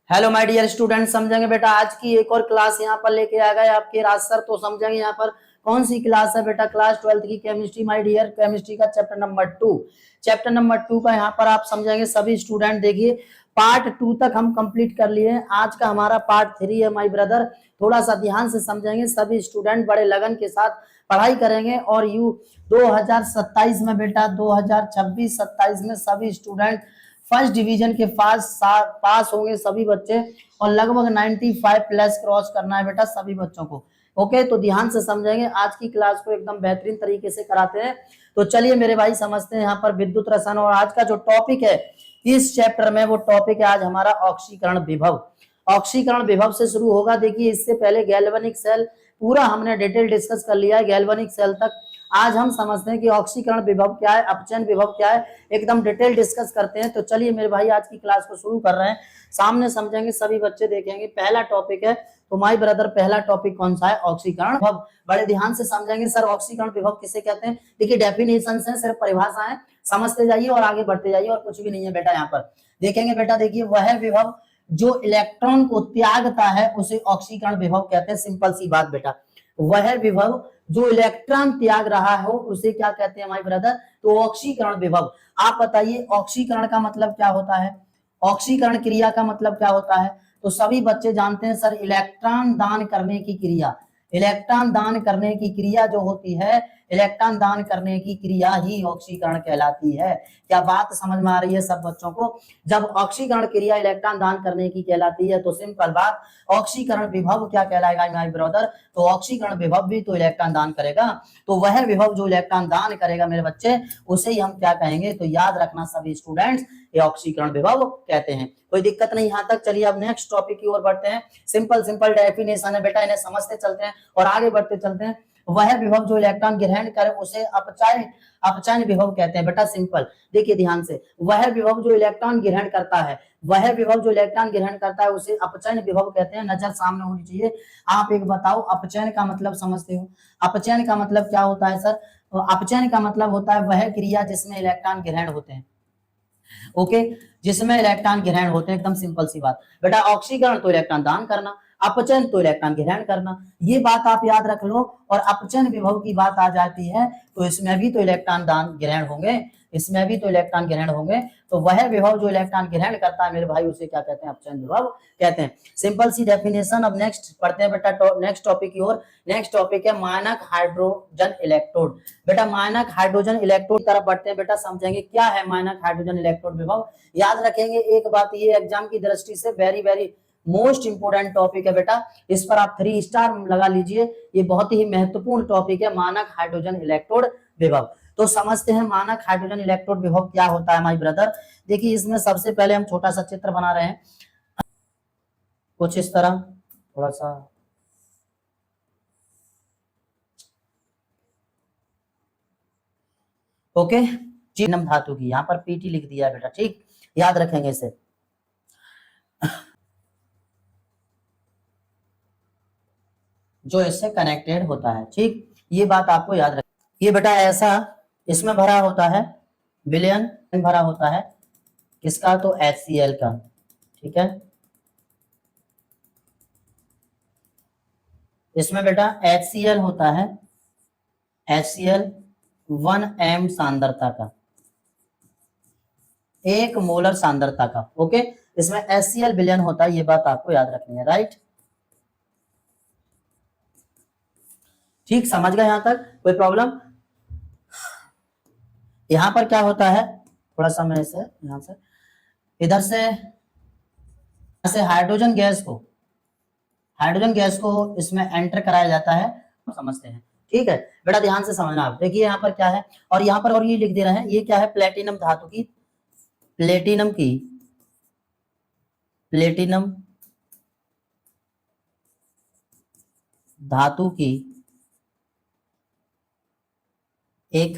Hello my dear student, समझेंगे बेटा आज की एक और क्लास यहाँ पर लेके आ गए आपके राज सर। तो समझेंगे यहाँ पर कौन सी क्लास है बेटा। क्लास 12th की केमिस्ट्री माय डियर, केमिस्ट्री का चैप्टर नंबर 2। चैप्टर नंबर 2 का यहाँ पर आप समझेंगे सभी स्टूडेंट। देखिए पार्ट 2 तक हम कंप्लीट कर लिए हैं, आज का हमारा पार्ट 3 है माय ब्रदर। थोड़ा सा ध्यान से समझेंगे, सभी स्टूडेंट बड़े लगन के साथ पढ़ाई करेंगे और यू 2027 में बेटा 2026-27 में सभी स्टूडेंट फर्स्ट डिवीजन के पास होंगे सभी बच्चे, और लगभग 95 प्लस क्रॉस करना है बेटा सभी बच्चों को। ओके, तो ध्यान से समझेंगे, आज की क्लास को एकदम बेहतरीन तरीके से कराते हैं। तो चलिए मेरे भाई समझते हैं यहाँ पर विद्युत रसायन। और आज का जो टॉपिक है इस चैप्टर में, वो टॉपिक है आज हमारा ऑक्सीकरण विभव। ऑक्सीकरण विभव से शुरू होगा। देखिए इससे पहले गैल्वेनिक सेल पूरा हमने डिटेल डिस्कस कर लिया है, गैल्वेनिक सेल तक। आज हम समझते हैं कि ऑक्सीकरण विभव क्या है, अपचयन विभव क्या है, एकदम डिटेल डिस्कस करते हैं। तो चलिए मेरे भाई आज की क्लास को शुरू कर रहे हैं। सामने समझेंगे, सभी बच्चे देखेंगे। पहला टॉपिक है, तो माय ब्रदर पहला टॉपिक कौन सा है? ऑक्सीकरण विभव। बड़े ध्यान से समझेंगे सर ऑक्सीकरण विभव किसे कहते हैं। देखिए डेफिनेशन है, सिर्फ परिभाषा है, समझते जाइए और आगे बढ़ते जाइए, और कुछ भी नहीं है बेटा। यहाँ पर देखेंगे बेटा, देखिए वह विभव जो इलेक्ट्रॉन को त्यागता है उसे ऑक्सीकरण विभव कहते हैं। सिंपल सी बात बेटा, वह विभव जो इलेक्ट्रॉन त्याग रहा हो उसे क्या कहते हैं माय ब्रदर? तो ऑक्सीकरण विभव। आप बताइए ऑक्सीकरण का मतलब क्या होता है, ऑक्सीकरण क्रिया का मतलब क्या होता है? तो सभी बच्चे जानते हैं सर, इलेक्ट्रॉन दान करने की क्रिया। इलेक्ट्रॉन दान करने की क्रिया जो होती है, इलेक्ट्रॉन दान करने की क्रिया ही ऑक्सीकरण कहलाती है। क्या बात समझ में आ रही है सब बच्चों को? जब ऑक्सीकरण क्रिया इलेक्ट्रॉन दान करने की कहलाती है तो सिंपल बात, ऑक्सीकरण विभव क्या कहलाएगा माय ब्रदर? तो ऑक्सीकरण विभव भी तो इलेक्ट्रॉन दान करेगा। तो वह विभव जो इलेक्ट्रॉन दान करेगा मेरे बच्चे, उसे ही हम क्या कहेंगे? तो याद रखना सभी स्टूडेंट्स, ये ऑक्सीकरण विभव कहते हैं। कोई दिक्कत नहीं यहाँ तक। चलिए अब नेक्स्ट टॉपिक की ओर बढ़ते हैं। सिंपल सिंपल डेफिनेशन है बेटा, इन्हें समझते चलते हैं और आगे बढ़ते चलते हैं। वह विभव जो इलेक्ट्रॉन ग्रहण करे उसे अपचयन विभव कहते हैं बेटा। सिंपल देखिए ध्यान से, वह विभव जो इलेक्ट्रॉन ग्रहण करता है, वह विभव जो इलेक्ट्रॉन ग्रहण करता है उसे अपचयन विभव कहते हैं। नजर सामने होनी चाहिए। आप एक बताओ, अपचयन का मतलब समझते हो? अपचयन का मतलब क्या होता है सर? तो अपचयन का मतलब होता है वह क्रिया जिसमें इलेक्ट्रॉन ग्रहण होते हैं। ओके, जिसमें इलेक्ट्रॉन ग्रहण होते हैं, एकदम सिंपल सी बात बेटा। ऑक्सीकरण तो इलेक्ट्रॉन दान करना, अपचयन तो इलेक्ट्रॉन ग्रहण करना, ये बात आप याद रख लो। और अपचयन विभव की बात आ जाती है तो इसमें भी तो इलेक्ट्रॉन दान ग्रहण होंगे, इसमें भी तो इलेक्ट्रॉन ग्रहण होंगे। तो वह विभव जो इलेक्ट्रॉन ग्रहण करता है मेरे भाई, उसे क्या कहते हैं? अपचयन विभव कहते हैं। सिंपल सी डेफिनेशन। अब नेक्स्ट पढ़ते हैं बेटा, नेक्स्ट टॉपिक की ओर। नेक्स्ट टॉपिक है मानक हाइड्रोजन इलेक्ट्रोड। बेटा मानक हाइड्रोजन इलेक्ट्रोड तरफ बढ़ते हैं बेटा, समझेंगे क्या है मानक हाइड्रोजन इलेक्ट्रोड विभव। याद रखेंगे एक बात, ये एग्जाम की दृष्टि से very very most important topic है बेटा, इस पर आप 3 स्टार लगा लीजिए। ये बहुत ही महत्वपूर्ण टॉपिक है, मानक हाइड्रोजन इलेक्ट्रोड विभव। तो समझते हैं मानक हाइड्रोजन इलेक्ट्रोड विभव क्या होता है माय ब्रदर। देखिए इसमें सबसे पहले हम छोटा सा चित्र बना रहे हैं, कुछ इस तरह, थोड़ा सा ओके। प्लेटिनम धातु की, यहाँ पर पीटी लिख दिया बेटा, ठीक, याद रखेंगे इसे। जो इससे कनेक्टेड होता है, ठीक, ये बात आपको याद रख। ये बेटा ऐसा इसमें भरा होता है, विलयन भरा होता है किसका? तो HCl का, ठीक है। इसमें बेटा HCl होता है, HCl 1 m सांद्रता का, 1 मोलर सांद्रता का। ओके, इसमें HCl विलयन होता है, ये बात आपको याद रखनी है, राइट। ठीक, समझ गए यहां तक? कोई प्रॉब्लम? यहां पर क्या होता है, थोड़ा सा मैं इसे यहां से इधर से हाइड्रोजन गैस को इसमें एंटर कराया जाता है, समझते हैं, ठीक है बेटा। ध्यान से समझना आप। देखिए यहाँ पर क्या है, और यहाँ पर और ये लिख दे रहे हैं, ये क्या है? प्लेटिनम धातु की, प्लेटिनम धातु की एक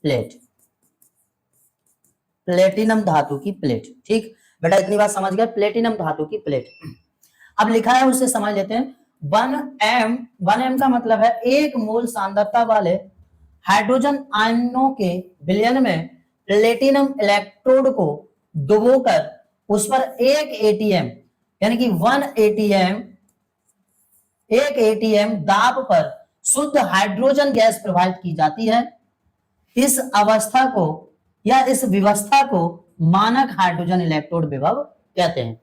प्लेट, प्लेटिनम धातु की प्लेट, ठीक बेटा, इतनी बात समझ गए, प्लेटिनम धातु की प्लेट। अब लिखा है उससे समझ लेते हैं। 1 m का मतलब है 1 मोल सांद्रता वाले हाइड्रोजन आयनों के विलयन में प्लेटिनम इलेक्ट्रोड को डुबोकर उस पर एक एटीएम यानी कि 1 एटीएम दाब पर शुद्ध हाइड्रोजन गैस प्रवाहित की जाती है। इस अवस्था को या इस व्यवस्था को मानक हाइड्रोजन इलेक्ट्रोड विभव कहते हैं।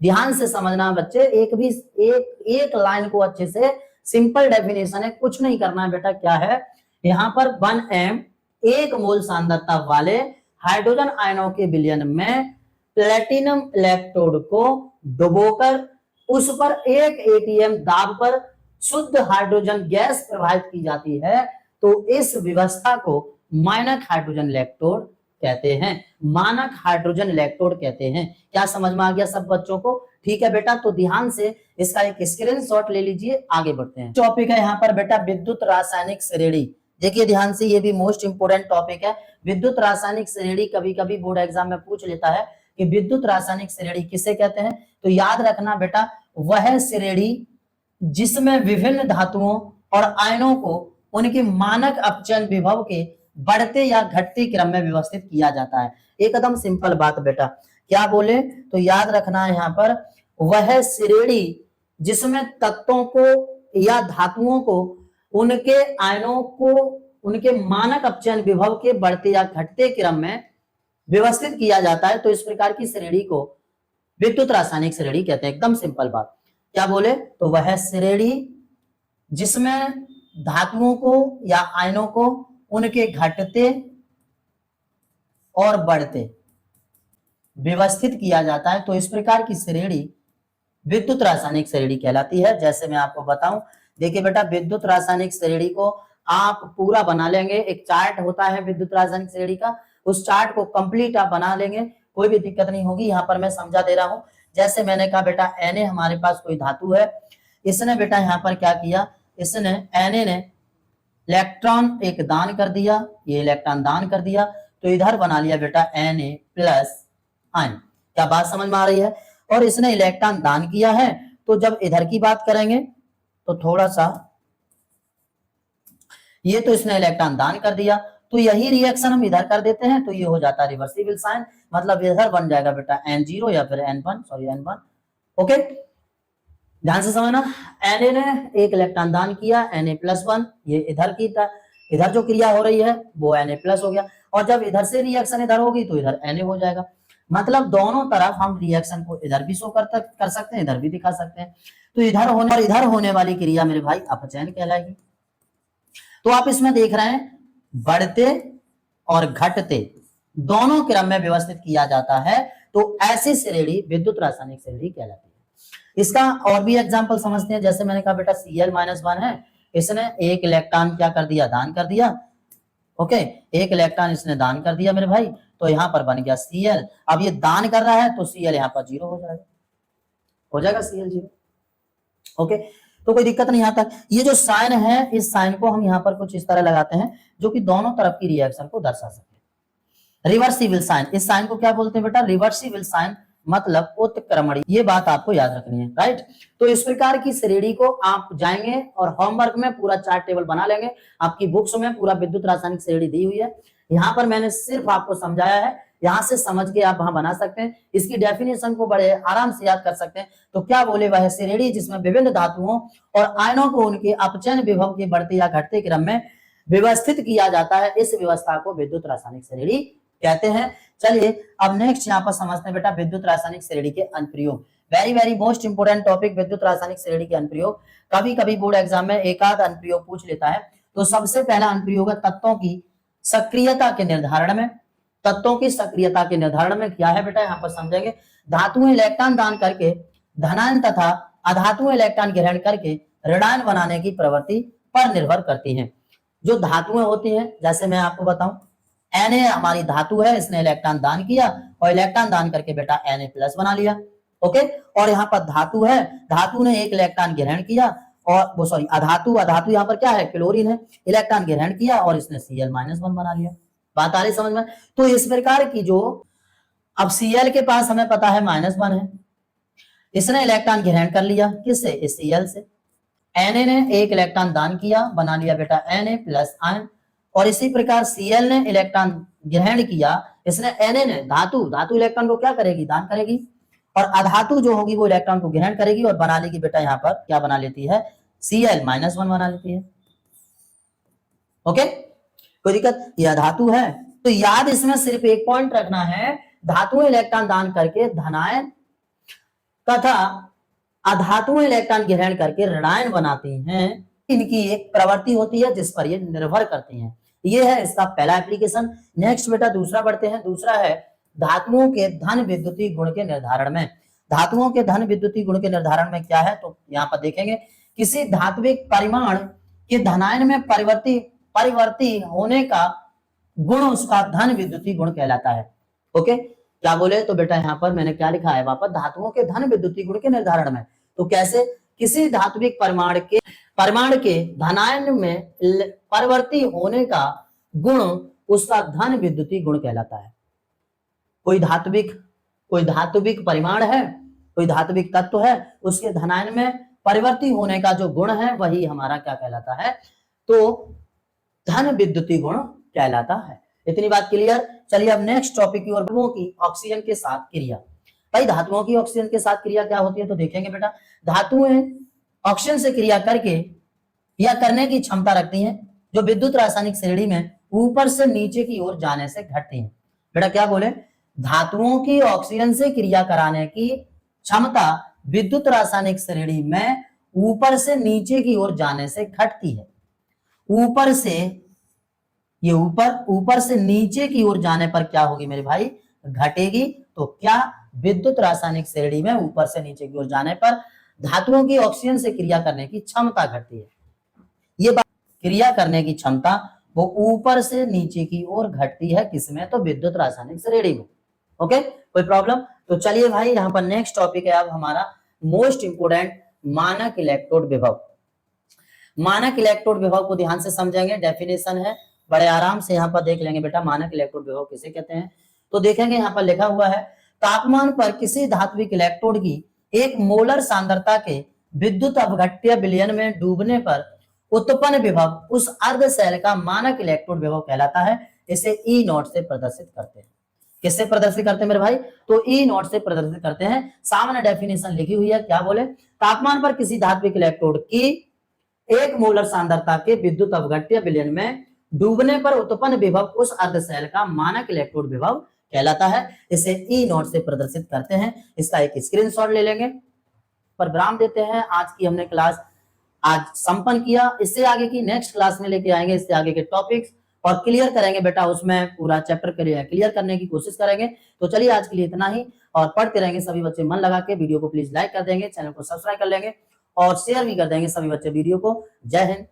ध्यान से समझना बच्चे, एक लाइन को अच्छे से, सिंपल डेफिनेशन है, कुछ नहीं करना है बेटा। क्या है यहाँ पर 1m 1 मोल सांद्रता वाले हाइड्रोजन आयनों के विलयन में प्लेटिनम इलेक्ट्रोड को डुबोकर उस पर एक एटीएम दाब पर शुद्ध हाइड्रोजन गैस प्रवाहित की जाती है, तो इस व्यवस्था को मानक हाइड्रोजन इलेक्ट्रोड कहते हैं। मानक हाइड्रोजन इलेक्ट्रोड कहते हैं। क्या समझ में आ गया सब बच्चों को? ठीक है बेटा, तो ध्यान से इसका एक स्क्रीनशॉट ले लीजिए, आगे बढ़ते हैं। टॉपिक है यहाँ पर बेटा विद्युत रासायनिक श्रेणी। देखिए ध्यान से, ये भी मोस्ट इंपोर्टेंट टॉपिक है। विद्युत रासायनिक श्रेणी कभी कभी बोर्ड एग्जाम में पूछ लेता है कि विद्युत रासायनिक श्रेणी किसे कहते हैं। तो याद रखना बेटा, वह श्रेणी जिसमें विभिन्न धातुओं और आयनों को उनके मानक अपचयन विभव के बढ़ते या घटते क्रम में व्यवस्थित किया जाता है। एकदम सिंपल बात बेटा। क्या बोले तो याद रखना है यहाँ पर, वह श्रेणी जिसमें तत्वों को या धातुओं को उनके आयनों को उनके मानक अपचयन विभव के बढ़ते या घटते क्रम में व्यवस्थित किया जाता है, तो इस प्रकार की श्रेणी को विद्युत रासायनिक श्रेणी कहते हैं। एकदम सिंपल बात। क्या बोले तो वह श्रेणी जिसमें धातुओं को या आयनों को उनके घटते और बढ़ते व्यवस्थित किया जाता है, तो इस प्रकार की श्रेणी विद्युत रासायनिक श्रेणी कहलाती है। जैसे मैं आपको बताऊं, देखिए बेटा, विद्युत रासायनिक श्रेणी को आप पूरा बना लेंगे। एक चार्ट होता है विद्युत रासायनिक श्रेणी का, उस चार्ट को कंप्लीट आप बना लेंगे, कोई भी दिक्कत नहीं होगी। यहाँ पर मैं समझा दे रहा हूं। जैसे मैंने कहा बेटा, Na हमारे पास कोई धातु है, इसने बेटा यहाँ पर क्या किया, इसने Na ने इलेक्ट्रॉन एक दान कर दिया, ये इलेक्ट्रॉन दान कर दिया, तो इधर बना लिया बेटा Na प्लस आयन। क्या बात समझ में आ रही है? और इसने इलेक्ट्रॉन दान किया है, तो जब इधर की बात करेंगे तो थोड़ा सा, ये तो इसने इलेक्ट्रॉन दान कर दिया, तो यही रिएक्शन हम इधर कर देते हैं, तो ये हो जाता है रिवर्सिबल साइन। मतलब इधर बन जाएगा बेटा N0 या फिर N1। ओके, ध्यान से समझना। Na ने एक इलेक्ट्रॉन दान किया, Na+1, ये इधर जो क्रिया हो रही है वो Na+ हो गया, और जब इधर से रिएक्शन इधर होगी तो इधर Na हो जाएगा। मतलब दोनों तरफ हम रिएक्शन को इधर भी शो कर सकते हैं, इधर भी दिखा सकते हैं। तो इधर होने वाली क्रिया मेरे भाई अपचयन कहलाएगी। तो आप इसमें देख रहे हैं बढ़ते और घटते दोनों क्रम में व्यवस्थित किया जाता है, तो ऐसी श्रेणी विद्युत रासायनिक श्रेणी कहलाती है। इसका और भी एग्जांपल समझते हैं। जैसे मैंने कहा बेटा Cl-1 है, इसने एक इलेक्ट्रॉन क्या कर दिया, दान कर दिया। ओके, एक इलेक्ट्रॉन इसने दान कर दिया मेरे भाई, तो यहाँ पर बन गया Cl। अब ये दान कर रहा है तो Cl यहाँ पर 0 हो जाएगा Cl 0। ओके, तो कोई दिक्कत नहीं। यहाँ तक ये जो साइन है, इस साइन को हम यहाँ पर कुछ इस तरह लगाते हैं जो कि दोनों तरफ की रिएक्शन को दर्शा सके। रिवर्सिबल साइन, इस साइन को क्या बोलते हैं बेटा, रिवर्सिबल साइन, मतलब उत्क्रमणीय। ये बात आपको याद रखनी है, राइट। तो इस प्रकार की श्रेणी को आप जाएंगे और होमवर्क में पूरा चार्ट टेबल बना लेंगे। आपकी बुक्स में पूरा विद्युत रासायनिक श्रेणी दी हुई है, यहाँ पर मैंने सिर्फ आपको समझाया है, यहाँ से समझ के आप वहां बना सकते हैं। इसकी डेफिनेशन को बड़े आराम से याद कर सकते हैं। तो क्या बोले, वह श्रेणी जिसमें विभिन्न धातुओं और आयनों को उनके अपचयन विभव के बढ़ते या घटते क्रम में व्यवस्थित किया जाता है, इस व्यवस्था को विद्युत रासायनिक श्रेणी कहते हैं। चलिए अब नेक्स्ट यहाँ पर समझते हैं बेटा विद्युत रासायनिक श्रेणी के अनुप्रयोग। वेरी मोस्ट इंपोर्टेंट टॉपिक विद्युत रासायनिक श्रेणी के अनुप्रयोग। कभी कभी बोर्ड एग्जाम में एक आध अनुप्रयोग पूछ लेता है। तो सबसे पहला अनुप्रयोग है तत्वों की सक्रियता के निर्धारण में। तत्वों की सक्रियता के निर्धारण में क्या है बेटा, यहाँ पर समझेंगे। धातुएं इलेक्ट्रॉन दान करके धनायन तथा अधातुएं इलेक्ट्रॉन ग्रहण करके ऋणायन बनाने की प्रवृत्ति पर निर्भर करती हैं। जो धातुएं होती हैं, जैसे मैं आपको बताऊं, Na हमारी धातु है, इसने इलेक्ट्रॉन दान किया और इलेक्ट्रॉन दान करके बेटा Na+ बना लिया। ओके, और यहाँ पर धातु है, धातु ने एक इलेक्ट्रॉन ग्रहण किया और वो सॉरी अधातु यहाँ पर क्या है, क्लोरीन है, इलेक्ट्रॉन ग्रहण किया और इसने Cl-1 बना लिया। बात आ रही समझ में? तो इस प्रकार की जो, अब Cl के पास हमें पता है -1 है, इसने इलेक्ट्रॉन ग्रहण कर लिया, किससे, इस Cl से। Na ने एक इलेक्ट्रॉन दान किया, बना लिया बेटा Na+ आयन, और इसी प्रकार Cl ने इलेक्ट्रॉन ग्रहण किया, इसने Na ने धातु इलेक्ट्रॉन को क्या करेगी, दान करेगी, और अधातु जो होगी वो इलेक्ट्रॉन को ग्रहण करेगी और बना लेगी बेटा यहाँ पर क्या बना लेती है, Cl-1 बना लेती है। ओके, कोई दिक्कत? यह धातु है। तो याद इसमें सिर्फ एक पॉइंट रखना है, धातुएं इलेक्ट्रॉन दान करके धनायन तथा अधातुएं इलेक्ट्रॉन ग्रहण करके ऋणायन बनाती हैं। इनकी एक प्रवृत्ति होती है जिस पर ये निर्भर करती हैं। ये है इसका पहला एप्लीकेशन। नेक्स्ट बेटा दूसरा बढ़ते हैं। दूसरा है धातुओं के धन विद्युतीय गुण के निर्धारण में। धातुओं के धन विद्युतीय गुण के निर्धारण में क्या है, तो यहाँ पर देखेंगे किसी धात्विक परिमाण के धनायन में परिवर्ती होने का गुण उसका धन विद्युतीय गुण कहलाता है। ओके, क्या बोले तो बेटा यहाँ पर मैंने क्या लिखा है वापस, धातुओं के धन विद्युतीय गुण के निर्धारण में। तो कैसे, किसी धात्विक परिमाण के धनायन में परिवर्ती होने का गुण उसका धन विद्युतीय गुण कहलाता है। कोई धात्विक परिमाण है, कोई धात्विक तत्व है, उसके धनायन में परिवर्ती होने का जो गुण है वही हमारा क्या कहलाता है, तो धन विद्युतीय गुण कहलाता है। इतनी बात क्लियर। चलिए अब नेक्स्ट टॉपिक की ओर, धातुओं की ऑक्सीजन के साथ क्रिया। भाई धातुओं की ऑक्सीजन के साथ क्रिया क्या होती है, तो देखेंगे बेटा धातुएं ऑक्सीजन से क्रिया करके या करने की क्षमता रखती हैं जो विद्युत रासायनिक श्रेणी में ऊपर से नीचे की ओर जाने से घटती हैं। बेटा क्या बोले, धातुओं की ऑक्सीजन से क्रिया कराने की क्षमता विद्युत रासायनिक श्रेणी में ऊपर से नीचे की ओर जाने से घटती है। ऊपर से नीचे की ओर जाने पर क्या होगी मेरे भाई, घटेगी। तो क्या, विद्युत रासायनिक श्रेणी में ऊपर से नीचे की ओर जाने पर धातुओं की ऑक्सीजन से क्रिया करने की क्षमता घटती है। ये बात, क्रिया करने की क्षमता वो ऊपर से नीचे की ओर घटती है, किसमें, तो विद्युत रासायनिक श्रेणी में। ओके, कोई प्रॉब्लम? तो चलिए भाई यहाँ पर नेक्स्ट टॉपिक है अब हमारा मोस्ट इंपोर्टेंट, मानक इलेक्ट्रोड विभव। मानक इलेक्ट्रोड विभव को ध्यान से समझेंगे, डेफिनेशन है, बड़े आराम से यहाँ पर देख लेंगे बेटा मानक इलेक्ट्रोड विभव किसे कहते हैं। तो देखेंगे यहाँ पर लिखा हुआ है, तापमान पर किसी धात्विक इलेक्ट्रोड की 1 मोलर सांद्रता के विद्युत अपघट्य विलयन में डूबने पर उत्पन्न विभव उस अर्ध सेल का मानक इलेक्ट्रोड विभव कहलाता है। इसे E0 से प्रदर्शित करते हैं। किससे प्रदर्शित करते हैं मेरे भाई, तो E0 से प्रदर्शित करते हैं। सामने डेफिनेशन लिखी हुई है, क्या बोले, तापमान पर किसी धात्विक इलेक्ट्रोड की 1 मोलर सांद्रता के विद्युत अपघट्य विलयन में डूबने पर उत्पन्न विभव उस अर्ध सेल का मानक इलेक्ट्रोड विभव कहलाता है। इसे E0 से प्रदर्शित करते हैं। इसका एक स्क्रीनशॉट ले लेंगे, पर विराम देते हैं। आज की हमने क्लास आज संपन्न किया। इससे आगे की नेक्स्ट क्लास में लेके आएंगे, इससे आगे के टॉपिक्स और क्लियर करेंगे बेटा, उसमें पूरा चैप्टर क्लियर करने की कोशिश करेंगे। तो चलिए आज के लिए इतना ही, और पढ़ते रहेंगे सभी बच्चे मन लगा के। वीडियो को प्लीज लाइक कर देंगे, चैनल को सब्सक्राइब कर लेंगे और शेयर भी कर देंगे सभी बच्चे वीडियो को। जय हिंद।